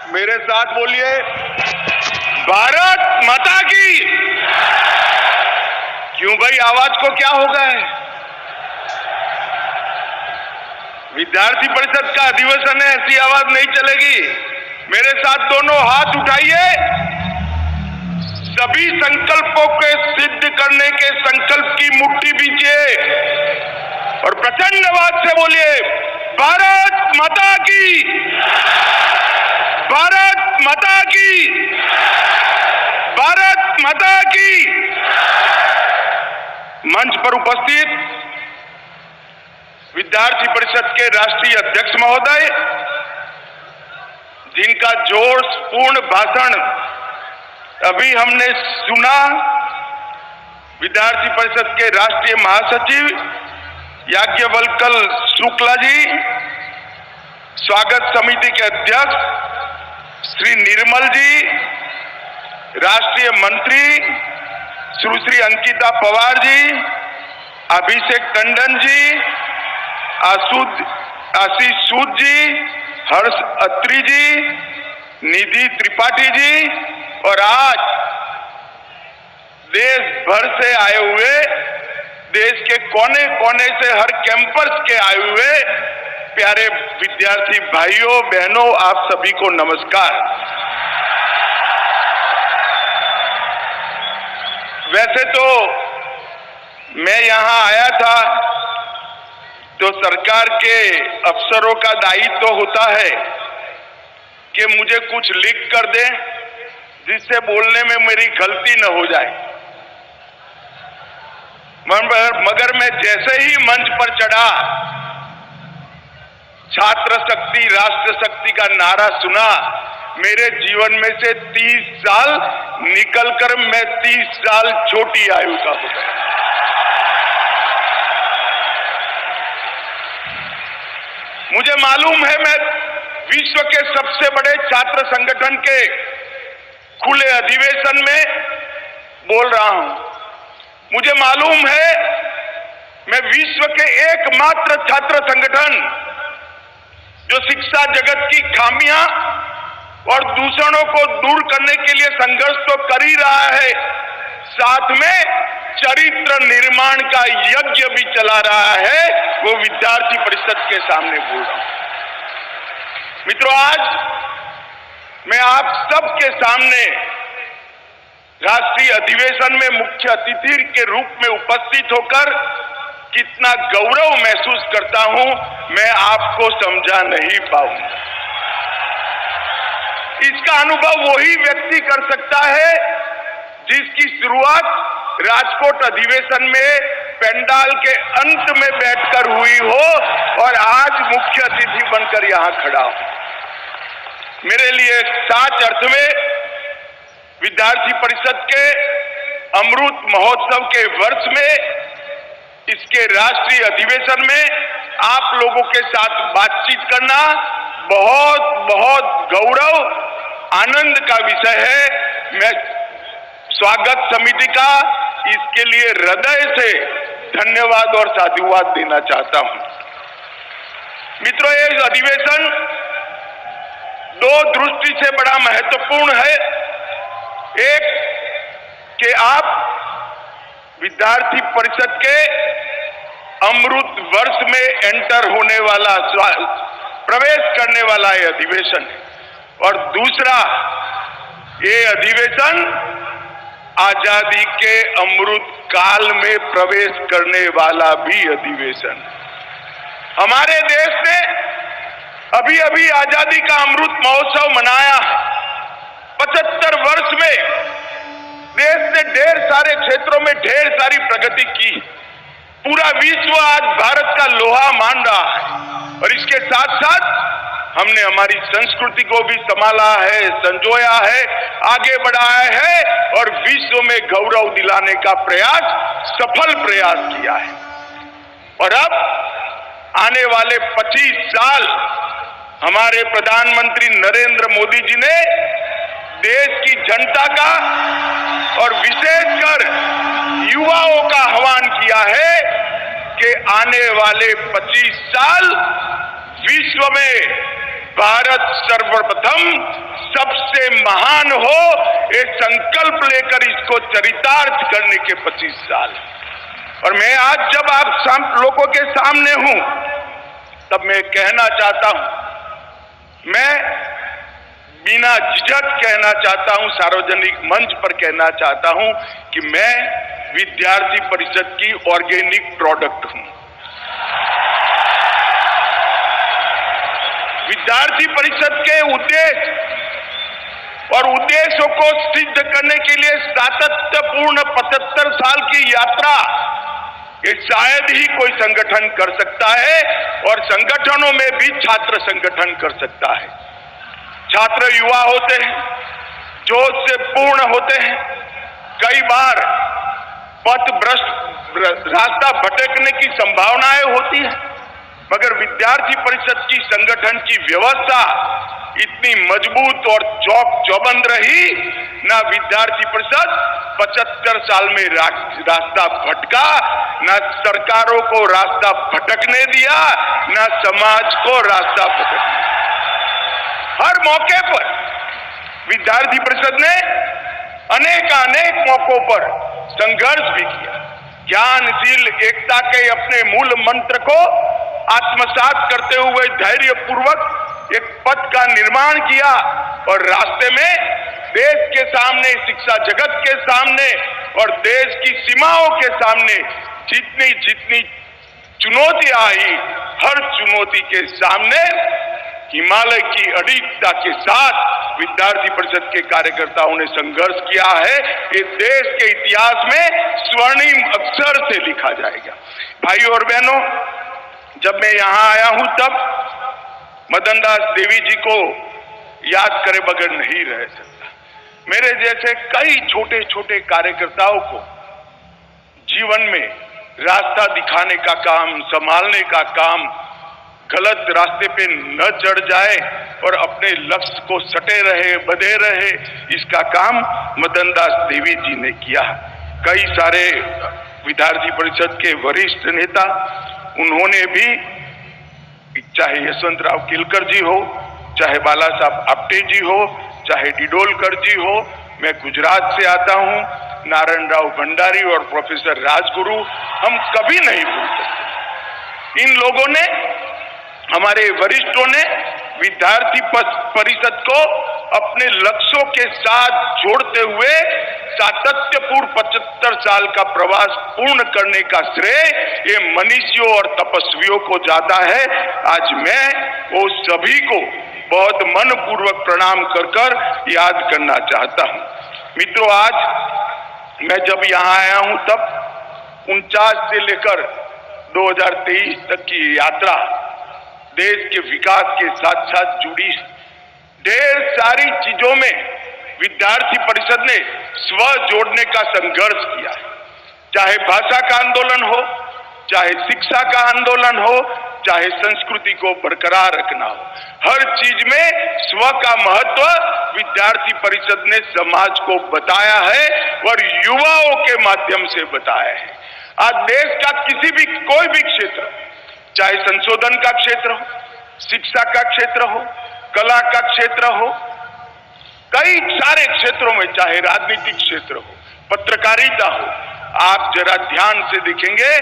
मेरे साथ बोलिए, भारत माता की। क्यों भाई, आवाज को क्या हो गया है? विद्यार्थी परिषद का अधिवेशन है, ऐसी आवाज नहीं चलेगी। मेरे साथ दोनों हाथ उठाइए। सभी संकल्पों के सिद्ध करने के संकल्प की मुट्ठी बीजिए और प्रचंड आवाज से बोलिए, भारत माता की, भारत माता की, भारत माता की। मंच पर उपस्थित विद्यार्थी परिषद के राष्ट्रीय अध्यक्ष महोदय, जिनका जोशपूर्ण भाषण अभी हमने सुना, विद्यार्थी परिषद के राष्ट्रीय महासचिव याज्ञवल्क्य शुक्ला जी, स्वागत समिति के अध्यक्ष श्री निर्मल जी, राष्ट्रीय मंत्री सुश्री अंकिता पवार जी, अभिषेक टंडन जी, आशीष सूद जी, हर्ष अत्री जी, निधि त्रिपाठी जी और आज देश भर से आए हुए, देश के कोने कोने से, हर कैंपस के आए हुए प्यारे विद्यार्थी भाइयों बहनों, आप सभी को नमस्कार। वैसे तो मैं यहां आया था तो सरकार के अफसरों का दायित्व तो होता है कि मुझे कुछ लिख कर दें जिससे बोलने में मेरी गलती न हो जाए, मगर मैं जैसे ही मंच पर चढ़ा, छात्र शक्ति राष्ट्र शक्ति का नारा सुना, मेरे जीवन में से 30 साल निकलकर मैं 30 साल छोटी आयु का हो गया। मुझे मालूम है मैं विश्व के सबसे बड़े छात्र संगठन के खुले अधिवेशन में बोल रहा हूं। मुझे मालूम है मैं विश्व के एकमात्र छात्र संगठन जो शिक्षा जगत की खामियां और दूषणों को दूर करने के लिए संघर्ष तो कर ही रहा है, साथ में चरित्र निर्माण का यज्ञ भी चला रहा है, वो विद्यार्थी परिषद के सामने बोल रहा हूं। मित्रों, आज मैं आप सबके सामने राष्ट्रीय अधिवेशन में मुख्य अतिथि के रूप में उपस्थित होकर कितना गौरव महसूस करता हूं, मैं आपको समझा नहीं पाऊंगा। इसका अनुभव वही व्यक्ति कर सकता है जिसकी शुरुआत राजकोट अधिवेशन में पंडाल के अंत में बैठकर हुई हो और आज मुख्य अतिथि बनकर यहां खड़ा हो। मेरे लिए सच अर्थ में विद्यार्थी परिषद के अमृत महोत्सव के वर्ष में, इसके राष्ट्रीय अधिवेशन में आप लोगों के साथ बातचीत करना बहुत बहुत गौरव आनंद का विषय है। मैं स्वागत समिति का इसके लिए हृदय से धन्यवाद और साधुवाद देना चाहता हूं। मित्रों, ये अधिवेशन दो दृष्टि से बड़ा महत्वपूर्ण है। एक कि आप विद्यार्थी परिषद के अमृत वर्ष में एंटर होने वाला, प्रवेश करने वाला ये अधिवेशन है, और दूसरा ये अधिवेशन आजादी के अमृत काल में प्रवेश करने वाला भी अधिवेशन। हमारे देश ने अभी अभी आजादी का अमृत महोत्सव मनाया। 75 वर्ष में देश ने ढेर सारे क्षेत्रों में ढेर सारी प्रगति की। पूरा विश्व आज भारत का लोहा मान रहा है और इसके साथ साथ हमने हमारी संस्कृति को भी संभाला है, संजोया है, आगे बढ़ाया है और विश्व में गौरव दिलाने का प्रयास, सफल प्रयास किया है। और अब आने वाले 25 साल हमारे प्रधानमंत्री नरेंद्र मोदी जी ने देश की जनता का और विशेषकर युवाओं का आह्वान किया है कि आने वाले 25 साल विश्व में भारत सर्वप्रथम महान हो, ये संकल्प लेकर इसको चरितार्थ करने के 25 साल। और मैं आज जब आप लोगों के सामने हूं, तब मैं कहना चाहता हूं, मैं बिना झिझक कहना चाहता हूं, सार्वजनिक मंच पर कहना चाहता हूं कि मैं विद्यार्थी परिषद की ऑर्गेनिक प्रोडक्ट हूं। विद्यार्थी परिषद के उद्देश्य और उद्देश्यों को सिद्ध करने के लिए सातत्यपूर्ण 75 साल की यात्रा, ये शायद ही कोई संगठन कर सकता है, और संगठनों में भी छात्र संगठन कर सकता है। छात्र युवा होते हैं, जोश से पूर्ण होते हैं, कई बार पथ भ्रष्ट रास्ता भटकने की संभावनाएं होती है, मगर विद्यार्थी परिषद की संगठन की व्यवस्था इतनी मजबूत और चौबंद रही, ना विद्यार्थी परिषद 75 साल में रास्ता भटका, ना सरकारों को रास्ता भटकने दिया, ना समाज को रास्ता भटकने। हर मौके पर विद्यार्थी परिषद ने अनेक मौकों पर संघर्ष भी किया। ज्ञानशील एकता के अपने मूल मंत्र को आत्मसात करते हुए धैर्यपूर्वक एक पथ का निर्माण किया, और रास्ते में देश के सामने, शिक्षा जगत के सामने और देश की सीमाओं के सामने जितनी चुनौतियां आई, हर चुनौती के सामने हिमालय की अडिगता के साथ विद्यार्थी परिषद के कार्यकर्ताओं ने संघर्ष किया है। ये देश के इतिहास में स्वर्णिम अक्षर से लिखा जाएगा। भाइयों और बहनों, जब मैं यहां आया हूं तब मदन दास देवी जी को याद करे बगैर नहीं रह सकता। मेरे जैसे कई छोटे छोटे कार्यकर्ताओं को जीवन में रास्ता दिखाने का काम, संभालने का काम, गलत रास्ते पे न चढ़ जाए और अपने लक्ष्य को सटे रहे, बधे रहे, इसका काम मदन दास देवी जी ने किया। कई सारे विद्यार्थी परिषद के वरिष्ठ नेता, उन्होंने भी, चाहे यशवंतराव किलकर जी हो, चाहे बाला साहब आप्टे जी हो, चाहे डिडोलकर जी हो, मैं गुजरात से आता हूं, नारायण राव भंडारी और प्रोफेसर राजगुरु, हम कभी नहीं भूल सकते। इन लोगों ने, हमारे वरिष्ठों ने विद्यार्थी परिषद को अपने लक्ष्यों के साथ जोड़ते हुए सातत्यपूर्ण 75 साल का प्रवास पूर्ण करने का श्रेय ये मनीषियों और तपस्वियों को जाता है। आज मैं वो सभी को बहुत मनपूर्वक प्रणाम कर याद करना चाहता हूं। मित्रों, आज मैं जब यहां आया हूं तब 49 से लेकर 2023 तक की यात्रा देश के विकास के साथ साथ जुड़ी। ढेर सारी चीजों में विद्यार्थी परिषद ने स्व जोड़ने का संघर्ष किया है। चाहे भाषा का आंदोलन हो, चाहे शिक्षा का आंदोलन हो, चाहे संस्कृति को बरकरार रखना हो, हर चीज में स्व का महत्व विद्यार्थी परिषद ने समाज को बताया है और युवाओं के माध्यम से बताया है। आज देश का किसी भी, कोई भी क्षेत्र, चाहे संशोधन का क्षेत्र हो, शिक्षा का क्षेत्र हो, कला का क्षेत्र हो, कई सारे क्षेत्रों में, चाहे राजनीतिक क्षेत्र हो, पत्रकारिता हो, आप जरा ध्यान से देखेंगे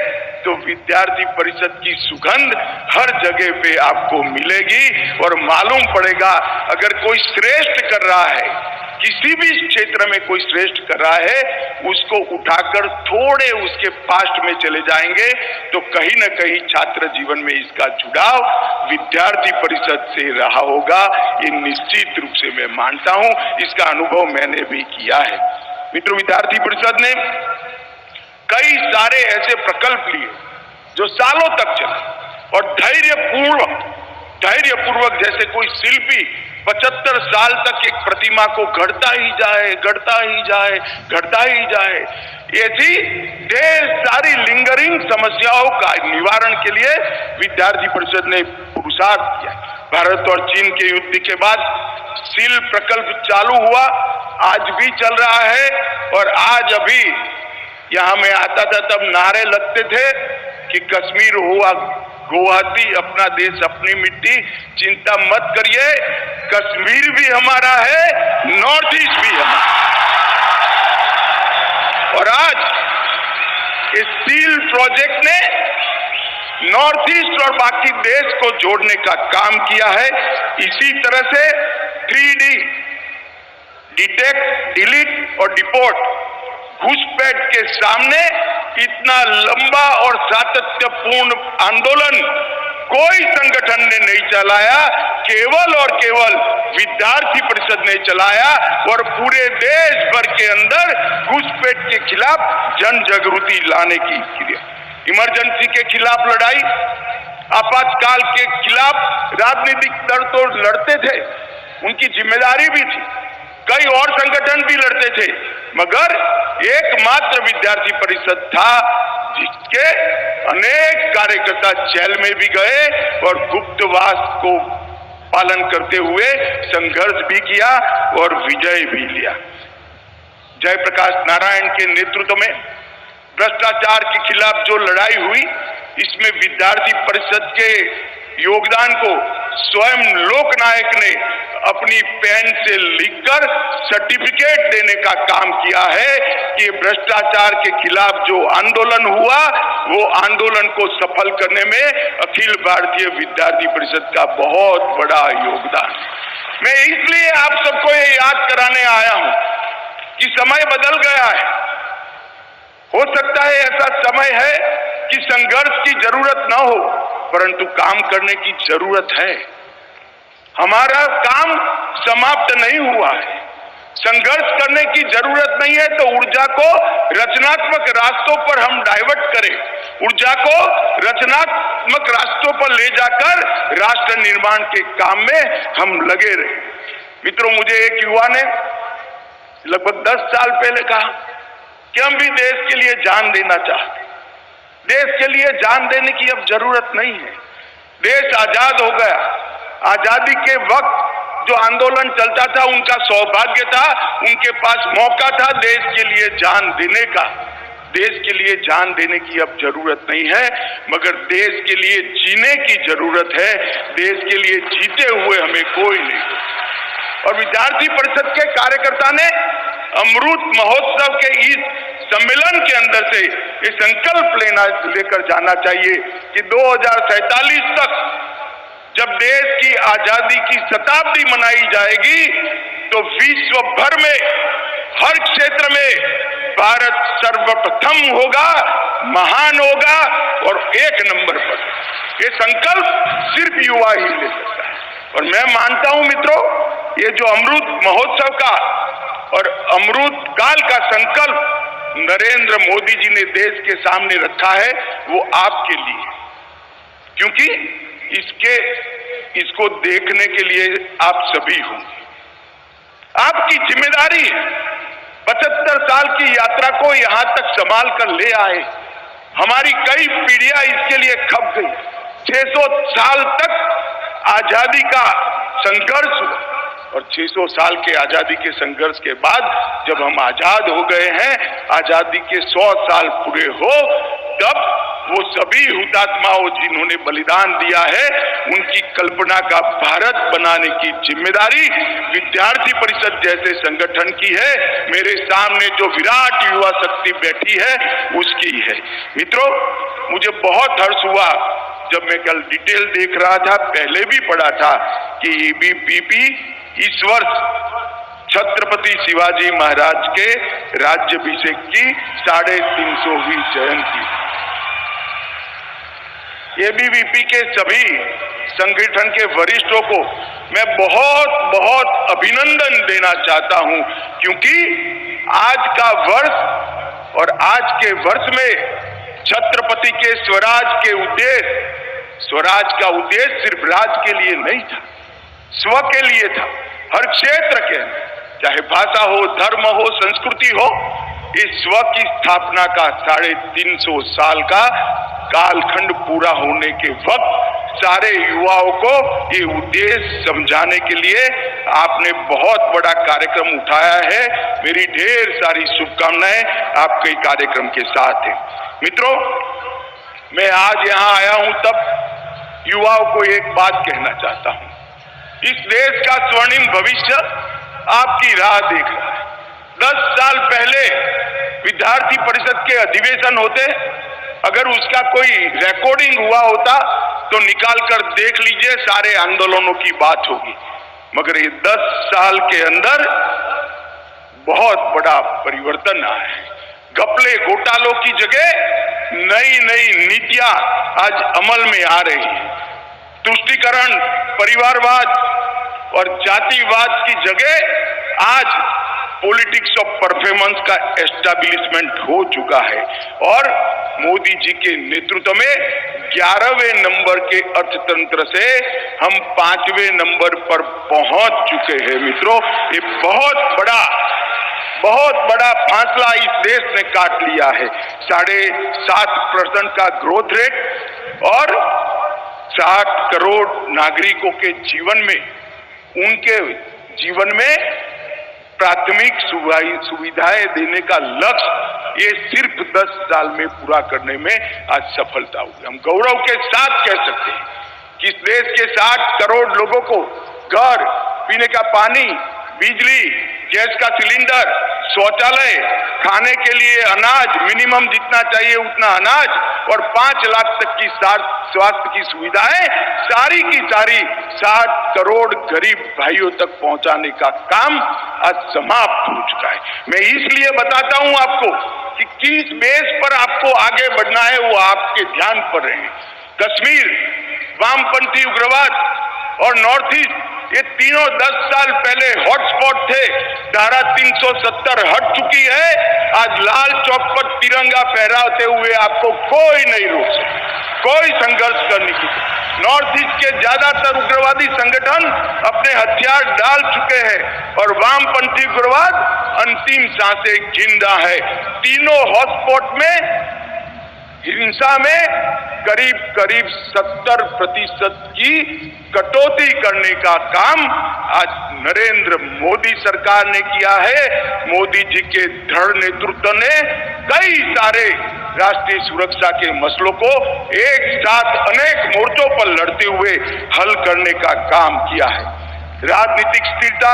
तो विद्यार्थी परिषद की सुगंध हर जगह पे आपको मिलेगी और मालूम पड़ेगा अगर कोई श्रेष्ठ कर रहा है, किसी भी क्षेत्र में कोई श्रेष्ठ कर रहा है, उसको उठाकर थोड़े उसके पास्ट में चले जाएंगे तो कहीं न कहीं छात्र जीवन में इसका जुड़ाव विद्यार्थी परिषद से रहा होगा। ये निश्चित रूप से मैं मानता हूं, इसका अनुभव मैंने भी किया है। मित्रों, विद्यार्थी परिषद ने कई सारे ऐसे प्रकल्प लिए जो सालों तक चले और धैर्यपूर्वक जैसे कोई शिल्पी 75 साल तक एक प्रतिमा को गढ़ता ही जाए, ऐसी ढेर सारी लिंगरिंग समस्याओं का निवारण के लिए विद्यार्थी परिषद ने पुरुषार्थ किया। भारत और चीन के युद्ध के बाद सील प्रकल्प चालू हुआ, आज भी चल रहा है। और आज अभी यहां मैं आता था तब नारे लगते थे कि कश्मीर हुआ गुवाहाटी, अपना देश अपनी मिट्टी, चिंता मत करिए, कश्मीर भी हमारा है, नॉर्थ ईस्ट भी है। और आज इस स्टील प्रोजेक्ट ने नॉर्थ ईस्ट और बाकी देश को जोड़ने का काम किया है। इसी तरह से 3D डिटेक्ट, डिलीट और डिपोर्ट घुसपैठ के सामने इतना लंबा और सातत्यपूर्ण आंदोलन कोई संगठन ने नहीं चलाया, केवल और केवल विद्यार्थी परिषद ने चलाया और पूरे देश भर के अंदर घुसपैठ के खिलाफ जन जागृति लाने की क्रिया। इमरजेंसी के खिलाफ लड़ाई, आपातकाल के खिलाफ राजनीतिक दल तो लड़ते थे, उनकी जिम्मेदारी भी थी, कई और संगठन भी लड़ते थे, मगर एकमात्र विद्यार्थी परिषद था जिसके अनेक कार्यकर्ता जेल में भी गए और गुप्तवास को पालन करते हुए संघर्ष भी किया और विजय भी लिया। जयप्रकाश नारायण के नेतृत्व में भ्रष्टाचार के खिलाफ जो लड़ाई हुई, इसमें विद्यार्थी परिषद के योगदान को स्वयं लोकनायक ने अपनी पेन से लिखकर सर्टिफिकेट देने का काम किया है कि भ्रष्टाचार के खिलाफ जो आंदोलन हुआ वो आंदोलन को सफल करने में अखिल भारतीय विद्यार्थी परिषद का बहुत बड़ा योगदान। मैं इसलिए आप सबको ये याद कराने आया हूं कि समय बदल गया है। हो सकता है ऐसा समय है कि संघर्ष की जरूरत ना हो, परंतु काम करने की जरूरत है। हमारा काम समाप्त नहीं हुआ है, संघर्ष करने की जरूरत नहीं है, तो ऊर्जा को रचनात्मक रास्तों पर हम डाइवर्ट करें, ऊर्जा को रचनात्मक रास्तों पर ले जाकर राष्ट्र निर्माण के काम में हम लगे रहे। मित्रों, मुझे एक युवा ने लगभग 10 साल पहले कहा कि हम भी देश के लिए जान देना चाहते। देश के लिए जान देने की अब जरूरत नहीं है, देश आजाद हो गया। आजादी के वक्त जो आंदोलन चलता था उनका सौभाग्य था, उनके पास मौका था देश के लिए जान देने का। देश के लिए जान देने की अब जरूरत नहीं है, मगर देश के लिए जीने की जरूरत है। देश के लिए जीते हुए हमें कोई नहीं। और विद्यार्थी परिषद के कार्यकर्ता ने अमृत महोत्सव के इस सम्मेलन के अंदर से ये संकल्प लेकर जाना चाहिए कि 2047 तक जब देश की आजादी की शताब्दी मनाई जाएगी तो विश्व भर में हर क्षेत्र में भारत सर्वप्रथम होगा, महान होगा और 1 नंबर पर। ये संकल्प सिर्फ युवा ही ले सकता है। और मैं मानता हूं मित्रों, ये जो अमृत महोत्सव का और अमृत काल का संकल्प नरेंद्र मोदी जी ने देश के सामने रखा है, वो आपके लिए, क्योंकि इसको देखने के लिए आप सभी होंगे। आपकी जिम्मेदारी है 75 साल की यात्रा को यहां तक संभाल कर ले आए। हमारी कई पीढ़ियां इसके लिए खप गई। 600 साल तक आजादी का संघर्ष हुआ और 600 साल के आजादी के संघर्ष के बाद जब हम आजाद हो गए हैं, आजादी के 100 साल पूरे हो, तब वो सभी हुतात्माओं जिन्होंने बलिदान दिया है, उनकी कल्पना का भारत बनाने की जिम्मेदारी विद्यार्थी परिषद जैसे संगठन की है। मेरे सामने जो विराट युवा शक्ति बैठी है उसकी है। मित्रों, मुझे बहुत हर्ष हुआ जब मैं कल डिटेल देख रहा था, पहले भी पढ़ा था कि एबीवीपी इस वर्ष छत्रपति शिवाजी महाराज के राज्याभिषेक की 350वीं जयंती। एबीवीपी के सभी संगठन के वरिष्ठों को मैं बहुत बहुत अभिनंदन देना चाहता हूं, क्योंकि आज का वर्ष और आज के वर्ष में छत्रपति के स्वराज के उद्देश्य, स्वराज का उद्देश्य सिर्फ राज के लिए नहीं था, स्व के लिए था। हर क्षेत्र के, चाहे भाषा हो, धर्म हो, संस्कृति हो, इस स्व की स्थापना का 350 साल का कालखंड पूरा होने के वक्त सारे युवाओं को ये उद्देश्य समझाने के लिए आपने बहुत बड़ा कार्यक्रम उठाया है। मेरी ढेर सारी शुभकामनाएं आपके कार्यक्रम के साथ है। मित्रों, मैं आज यहाँ आया हूं तब युवाओं को एक बात कहना चाहता हूं। इस देश का स्वर्णिम भविष्य आपकी राह देख रहा है। 10 साल पहले विद्यार्थी परिषद के अधिवेशन होते, अगर उसका कोई रिकॉर्डिंग हुआ होता तो निकाल कर देख लीजिए, सारे आंदोलनों की बात होगी। मगर ये 10 साल के अंदर बहुत बड़ा परिवर्तन आया है। घपले घोटालों की जगह नई नई नीतियां आज अमल में आ रही है। तुष्टीकरण, परिवारवाद और जातिवाद की जगह आज पॉलिटिक्स ऑफ परफॉर्मेंस का एस्टैब्लिशमेंट हो चुका है और मोदी जी के नेतृत्व में 11वें नंबर के अर्थतंत्र से हम 5वें नंबर पर पहुंच चुके हैं। मित्रों, ये बहुत बड़ा फासला इस देश ने काट लिया है। 7.5% का ग्रोथ रेट और 60 करोड़ नागरिकों के जीवन में, उनके जीवन में प्राथमिक सुविधाएं देने का लक्ष्य ये सिर्फ 10 साल में पूरा करने में आज सफलता हुई। हम गौरव के साथ कह सकते हैं कि इस देश के 60 करोड़ लोगों को घर, पीने का पानी, बिजली, गैस का सिलेंडर, शौचालय, खाने के लिए अनाज, मिनिमम जितना चाहिए उतना अनाज और 5 लाख तक की स्वास्थ्य की सुविधाएं सारी की सारी 60 करोड़ गरीब भाइयों तक पहुंचाने का काम आज समाप्त हो चुका है। मैं इसलिए बताता हूं आपको कि किस बेस पर आपको आगे बढ़ना है, वो आपके ध्यान पर रहे। कश्मीर, वामपंथी उग्रवाद और नॉर्थ ईस्ट, ये तीनों 10 साल पहले हॉटस्पॉट थे। धारा 370 हट चुकी है। आज लाल चौक पर तिरंगा फहराते हुए आपको कोई नहीं रोक सकता, कोई संघर्ष करने की। नॉर्थ ईस्ट के ज्यादातर उग्रवादी संगठन अपने हथियार डाल चुके हैं और वामपंथी उग्रवाद अंतिम सांसें गिन रहा है। तीनों हॉटस्पॉट में हिंसा में करीब 70% की कटौती करने का काम आज नरेंद्र मोदी सरकार ने किया है। मोदी जी के दृढ़ नेतृत्व ने कई सारे राष्ट्रीय सुरक्षा के मसलों को एक साथ अनेक मोर्चों पर लड़ते हुए हल करने का काम किया है। राजनीतिक स्थिरता,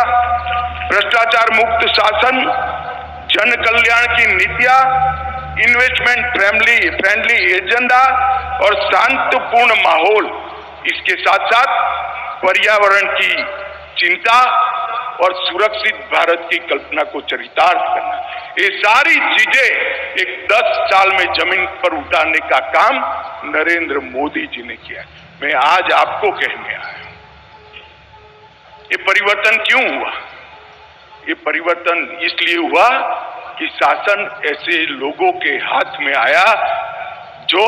भ्रष्टाचार मुक्त शासन, जन कल्याण की नीतियां, इन्वेस्टमेंट फ्रेंडली एजेंडा और शांतिपूर्ण माहौल, इसके साथ साथ पर्यावरण की चिंता और सुरक्षित भारत की कल्पना को चरितार्थ करना, ये सारी चीजें एक 10 साल में जमीन पर उतारने का काम नरेंद्र मोदी जी ने किया। मैं आज आपको कहने आया हूं, ये परिवर्तन क्यों हुआ? ये परिवर्तन इसलिए हुआ कि शासन ऐसे लोगों के हाथ में आया जो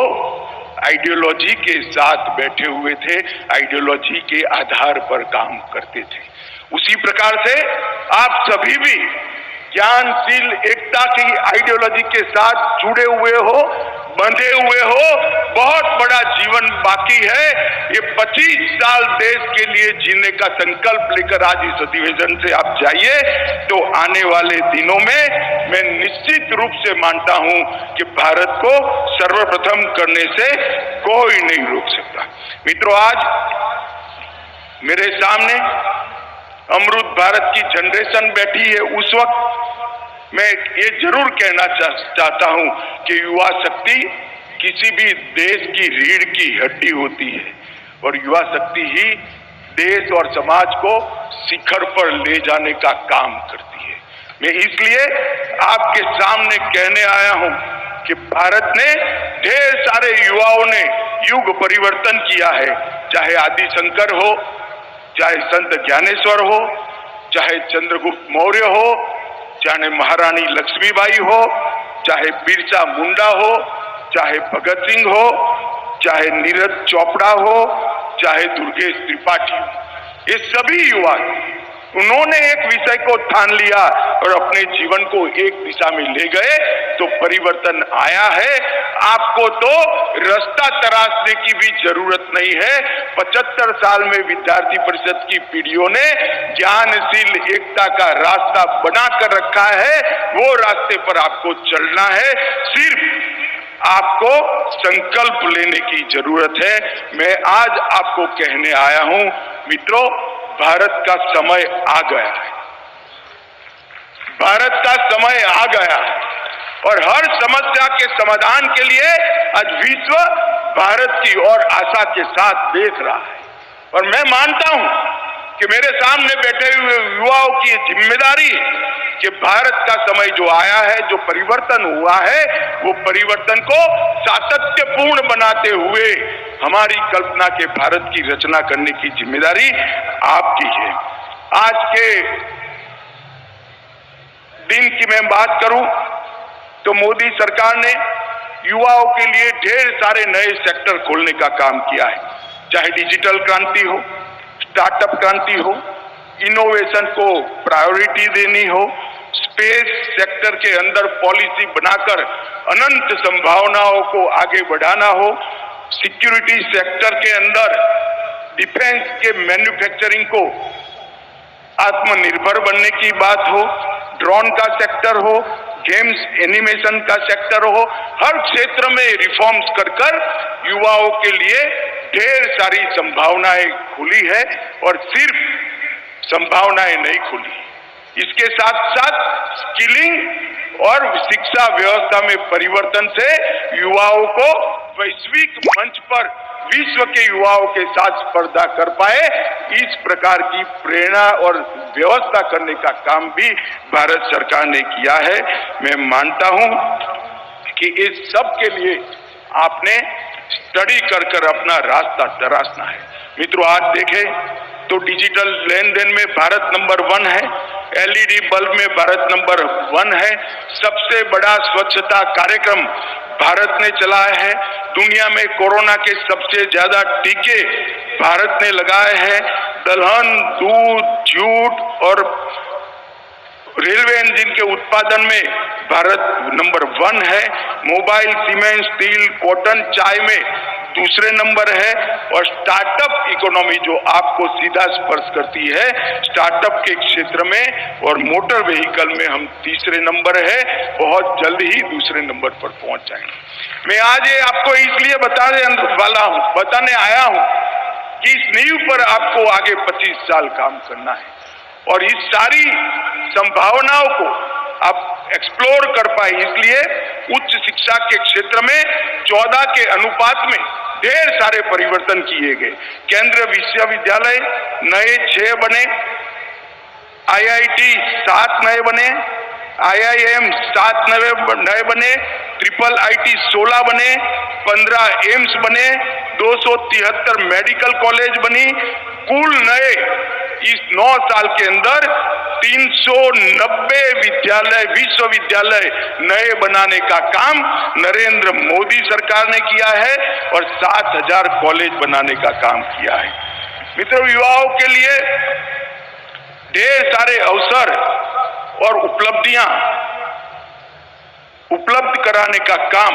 आइडियोलॉजी के साथ बैठे हुए थे, आइडियोलॉजी के आधार पर काम करते थे। उसी प्रकार से आप सभी भी ज्ञानशील एकता की आइडियोलॉजी के साथ जुड़े हुए हो, बंधे हुए हो। बहुत बड़ा जीवन बाकी है। ये 25 साल देश के लिए जीने का संकल्प लेकर आज इस अधिवेशन से आप जाइए तो आने वाले दिनों में मैं निश्चित रूप से मानता हूं कि भारत को सर्वप्रथम करने से कोई नहीं रोक सकता। मित्रों, आज मेरे सामने अमृत भारत की जनरेशन बैठी है। उस वक्त मैं ये जरूर कहना चाहता हूं कि युवा शक्ति किसी भी देश की रीढ़ की हड्डी होती है और युवा शक्ति ही देश और समाज को शिखर पर ले जाने का काम करती है। मैं इसलिए आपके सामने कहने आया हूं कि भारत ने ढेर सारे युवाओं ने युग परिवर्तन किया है, चाहे आदि शंकर हो, चाहे संत ज्ञानेश्वर हो, चाहे चंद्रगुप्त मौर्य हो, चाहे महारानी लक्ष्मीबाई हो, चाहे बिरसा मुंडा हो, चाहे भगत सिंह हो, चाहे नीरज चोपड़ा हो, चाहे दुर्गेश त्रिपाठी हो। ये सभी युवा उन्होंने एक विषय को ठान लिया और अपने जीवन को एक दिशा में ले गए तो परिवर्तन आया है। आपको तो रास्ता तराशने की भी जरूरत नहीं है। 75 साल में विद्यार्थी परिषद की पीढ़ियों ने ज्ञानशील एकता का रास्ता बना कर रखा है। वो रास्ते पर आपको चलना है। सिर्फ आपको संकल्प लेने की जरूरत है। मैं आज आपको कहने आया हूं, मित्रों, भारत का समय आ गया है। भारत का समय आ गया और हर समस्या के समाधान के लिए आज विश्व भारत की ओर आशा के साथ देख रहा है। और मैं मानता हूं कि मेरे सामने बैठे हुए युवाओं की जिम्मेदारी है कि भारत का समय जो आया है, जो परिवर्तन हुआ है, वो परिवर्तन को सातत्यपूर्ण बनाते हुए हमारी कल्पना के भारत की रचना करने की जिम्मेदारी आपकी है। आज के दिन की मैं बात करूं तो मोदी सरकार ने युवाओं के लिए ढेर सारे नए सेक्टर खोलने का काम किया है, चाहे डिजिटल क्रांति हो, स्टार्टअप क्रांति हो, इनोवेशन को प्रायोरिटी देनी हो, स्पेस सेक्टर के अंदर पॉलिसी बनाकर अनंत संभावनाओं को आगे बढ़ाना हो, सिक्योरिटी सेक्टर के अंदर डिफेंस के मैन्युफैक्चरिंग को आत्मनिर्भर बनने की बात हो, ड्रोन का सेक्टर हो, गेम्स एनिमेशन का सेक्टर हो, हर क्षेत्र में रिफॉर्म्स कर युवाओं के लिए ढेर सारी संभावनाएं खुली है और सिर्फ संभावनाएं नहीं खुली, इसके साथ साथ स्किलिंग और शिक्षा व्यवस्था में परिवर्तन से युवाओं को वैश्विक मंच पर विश्व के युवाओं के साथ स्पर्धा कर पाए, इस प्रकार की प्रेरणा और व्यवस्था करने का काम भी भारत सरकार ने किया है। मैं मानता हूं कि इस सब के लिए आपने स्टडी कर अपना रास्ता तराशना है। मित्रों, आज देखें तो डिजिटल लेन देन में भारत नंबर 1 है, एलईडी बल्ब में भारत नंबर 1 है, सबसे बड़ा स्वच्छता कार्यक्रम भारत ने चलाया है, दुनिया में कोरोना के सबसे ज्यादा टीके भारत ने लगाए हैं, दलहन, दूध, जूट और रेलवे इंजन के उत्पादन में भारत नंबर 1 है, मोबाइल, सीमेंट, स्टील, कॉटन, चाय में दूसरे नंबर है और स्टार्टअप इकोनॉमी जो आपको सीधा स्पर्श करती है, स्टार्टअप के क्षेत्र में और मोटर व्हीकल में हम तीसरे नंबर है, बहुत जल्द ही दूसरे नंबर पर पहुंच जाएंगे। मैं आज ये आपको इसलिए बताने आया हूं कि इस नींव पर आपको आगे 25 साल काम करना है और इस सारी संभावनाओं को आप एक्सप्लोर कर पाए, इसलिए उच्च शिक्षा के क्षेत्र में 14 के अनुपात में ढेर सारे परिवर्तन किए गए। केंद्रीय विश्वविद्यालय नए 6 बने, आईआईटी 7 नए बने, आईआईएम 7 नए बने, ट्रिपल आईटी 16 बने, 15 एम्स बने, 273 मेडिकल कॉलेज बनी, कुल नए इस 9 साल के अंदर 390 विश्वविद्यालय नए बनाने का काम नरेंद्र मोदी सरकार ने किया है और 7000 कॉलेज बनाने का काम किया है। मित्रों, युवाओं के लिए ढेर सारे अवसर और उपलब्धियां उपलब्ध कराने का काम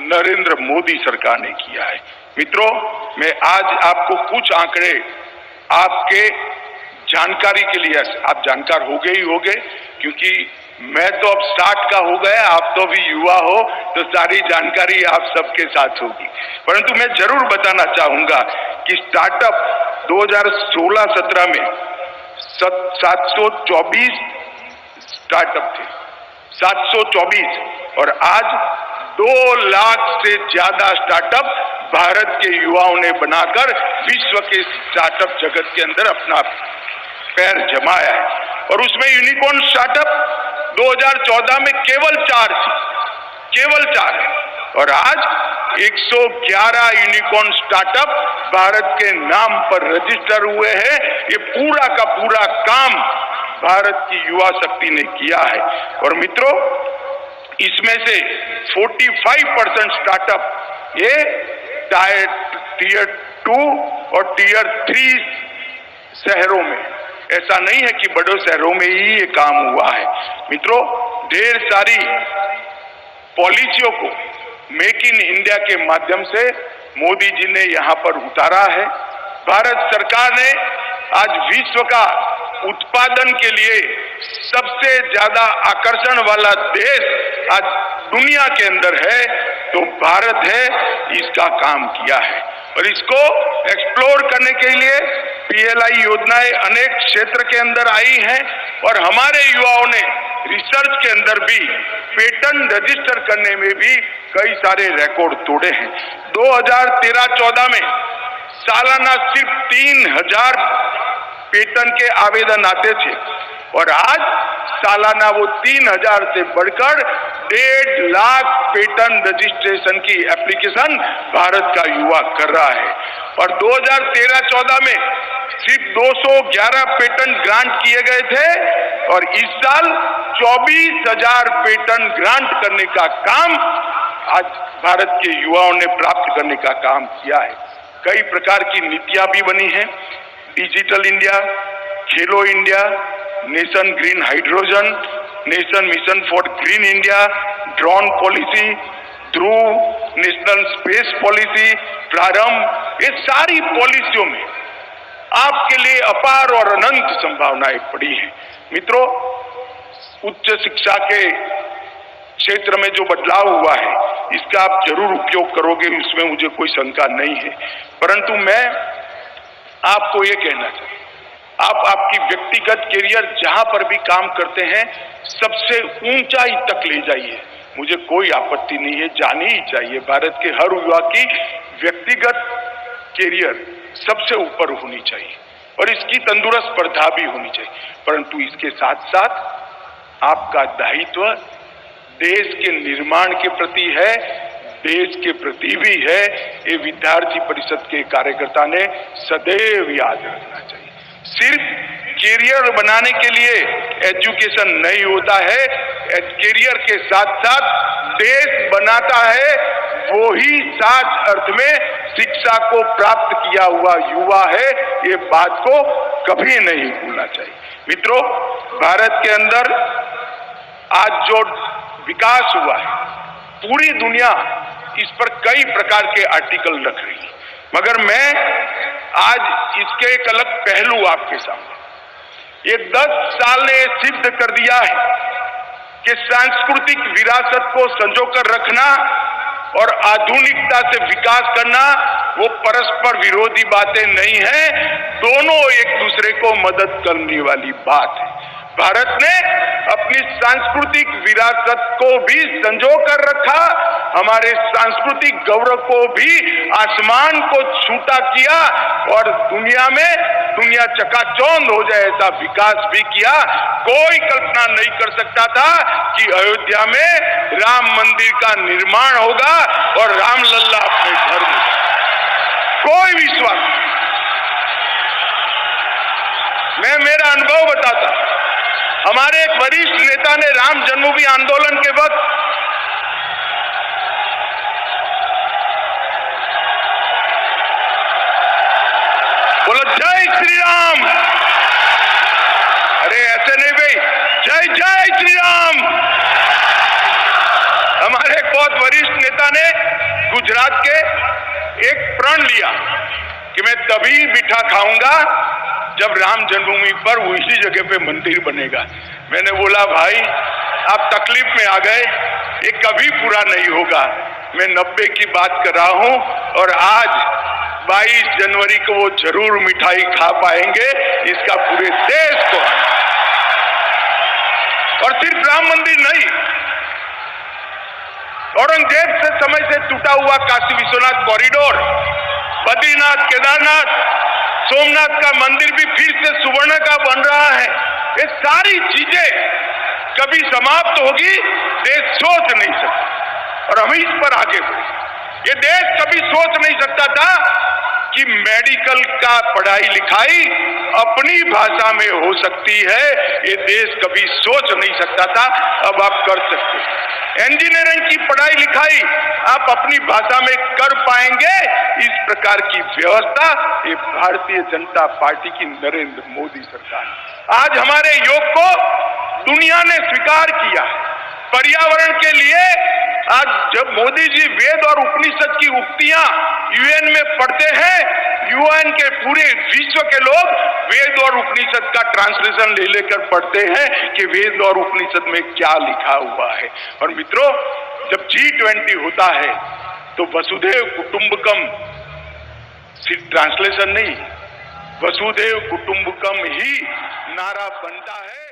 नरेंद्र मोदी सरकार ने किया है। मित्रों, मैं आज आपको कुछ आंकड़े आपके जानकारी के लिए, आप जानकार हो गए ही हो गए, क्योंकि मैं तो अब 60 का हो गया, आप तो भी युवा हो, तो सारी जानकारी आप सबके साथ होगी। परंतु मैं जरूर बताना चाहूंगा कि स्टार्टअप 2016-17 में 724 स्टार्टअप थे, 724, और आज 2 लाख से ज्यादा स्टार्टअप भारत के युवाओं ने बनाकर विश्व के स्टार्टअप जगत के अंदर अपना पैर जमाया है। और उसमें यूनिकॉर्न स्टार्टअप 2014 में केवल 4 थी, केवल 4 है, और आज 111 यूनिकॉर्न स्टार्टअप भारत के नाम पर रजिस्टर हुए हैं। ये पूरा का पूरा काम भारत की युवा शक्ति ने किया है। और मित्रों, इसमें से 45% स्टार्टअप ये टीयर 2 और टीयर 3 शहरों में, ऐसा नहीं है कि बड़े शहरों में ही ये काम हुआ है। मित्रों, ढेर सारी पॉलिसियों को मेक इन इंडिया के माध्यम से मोदी जी ने यहाँ पर उतारा है। भारत सरकार ने आज विश्व का उत्पादन के लिए सबसे ज्यादा आकर्षण वाला देश आज दुनिया के अंदर है तो भारत है, इसका काम किया है। और इसको एक्सप्लोर करने के लिए पीएलआई योजनाएं अनेक क्षेत्र के अंदर आई हैं और हमारे युवाओं ने रिसर्च के अंदर भी पेटेंट रजिस्टर करने में भी कई सारे रिकॉर्ड तोड़े हैं। 2013-14 में सालाना सिर्फ 3000 पेटेंट के आवेदन आते थे और आज सालाना वो 3000 से बढ़कर 1.5 लाख पेटेंट रजिस्ट्रेशन की एप्लीकेशन भारत का युवा कर रहा है। और 2013-14 में सिर्फ 211 पेटेंट ग्रांट किए गए थे और इस साल 24,000 पेटेंट ग्रांट करने का काम आज भारत के युवाओं ने प्राप्त करने का काम किया है। कई प्रकार की नीतियां भी बनी हैं, digital India, Khelo India, nation green hydrogen, nation mission for green India, drone policy, Dhruv, national space policy, प्रारंभ, ये सारी पॉलिसियों में आपके लिए अपार और अनंत संभावनाएं पड़ी हैं। मित्रों, उच्च शिक्षा के क्षेत्र में जो बदलाव हुआ है इसका आप जरूर उपयोग करोगे, उसमें मुझे कोई शंका नहीं है। परंतु मैं आपको ये कहना चाहता हूं, आप आपकी व्यक्तिगत कैरियर जहां पर भी काम करते हैं सबसे ऊंचाई तक ले जाइए, मुझे कोई आपत्ति नहीं है, जानी ही चाहिए। भारत के हर युवा की व्यक्तिगत कैरियर सबसे ऊपर होनी चाहिए और इसकी तंदुरुस्त स्पर्धा भी होनी चाहिए। परंतु इसके साथ साथ आपका दायित्व देश के निर्माण के प्रति है, देश के प्रति भी है। ये विद्यार्थी परिषद के कार्यकर्ता ने सदैव याद रखना चाहिए। सिर्फ कैरियर बनाने के लिए एजुकेशन नहीं होता है, कैरियर के साथ साथ देश बनाता है, वो ही साच अर्थ में शिक्षा को प्राप्त किया हुआ युवा है। ये बात को कभी नहीं भूलना चाहिए। मित्रों, भारत के अंदर आज जो विकास हुआ है, पूरी दुनिया इस पर कई प्रकार के आर्टिकल रख रही है, मगर मैं आज इसके एक अलग पहलू आपके सामने, ये 10 साल ने सिद्ध कर दिया है कि सांस्कृतिक विरासत को संजोकर रखना और आधुनिकता से विकास करना वो परस्पर विरोधी बातें नहीं है, दोनों एक दूसरे को मदद करने वाली बात है। भारत ने अपनी सांस्कृतिक विरासत को भी संजो कर रखा, हमारे सांस्कृतिक गौरव को भी आसमान को छूता किया और दुनिया चकाचौंध हो जाए ऐसा विकास भी किया। कोई कल्पना नहीं कर सकता था कि अयोध्या में राम मंदिर का निर्माण होगा और रामलल्ला अपने घर में, कोई विश्वास नहीं। मैं मेरा अनुभव बताता, हमारे एक वरिष्ठ नेता ने राम जन्मभूमि आंदोलन के वक्त बोला जय श्री राम, अरे ऐसे नहीं भाई, जय जय श्री राम। हमारे एक बहुत वरिष्ठ नेता ने गुजरात के एक प्रण लिया कि मैं तभी मीठा खाऊंगा जब राम जन्मभूमि पर उसी जगह पे मंदिर बनेगा। मैंने बोला भाई आप तकलीफ में आ गए, ये कभी पूरा नहीं होगा। मैं 90 की बात कर रहा हूं और आज 22 जनवरी को वो जरूर मिठाई खा पाएंगे, इसका पूरे देश को। और सिर्फ राम मंदिर नहीं, औरंगजेब से समय से टूटा हुआ काशी विश्वनाथ कॉरिडोर, बद्रीनाथ, केदारनाथ, सोमनाथ का मंदिर भी फिर से सुवर्ण का बन रहा है। ये सारी चीजें कभी समाप्त होगी, देश सोच नहीं सकता और हम इस पर आगे बढ़े। ये देश कभी सोच नहीं सकता था कि मेडिकल का पढ़ाई लिखाई अपनी भाषा में हो सकती है, ये देश कभी सोच नहीं सकता था, अब आप कर सकते हैं। इंजीनियरिंग की पढ़ाई लिखाई आप अपनी भाषा में कर पाएंगे। इस प्रकार की व्यवस्था ये भारतीय जनता पार्टी की नरेंद्र मोदी सरकार। आज हमारे योग को दुनिया ने स्वीकार किया। पर्यावरण के लिए आज जब मोदी जी वेद और उपनिषद की उक्तियां यूएन में पढ़ते हैं, यूएन के पूरे विश्व के लोग वेद और उपनिषद का ट्रांसलेशन ले लेकर पढ़ते हैं कि वेद और उपनिषद में क्या लिखा हुआ है। और मित्रों, जब G20 होता है तो वसुधैव कुटुंबकम सिर्फ ट्रांसलेशन नहीं, वसुधैव कुटुंबकम ही नारा बनता है।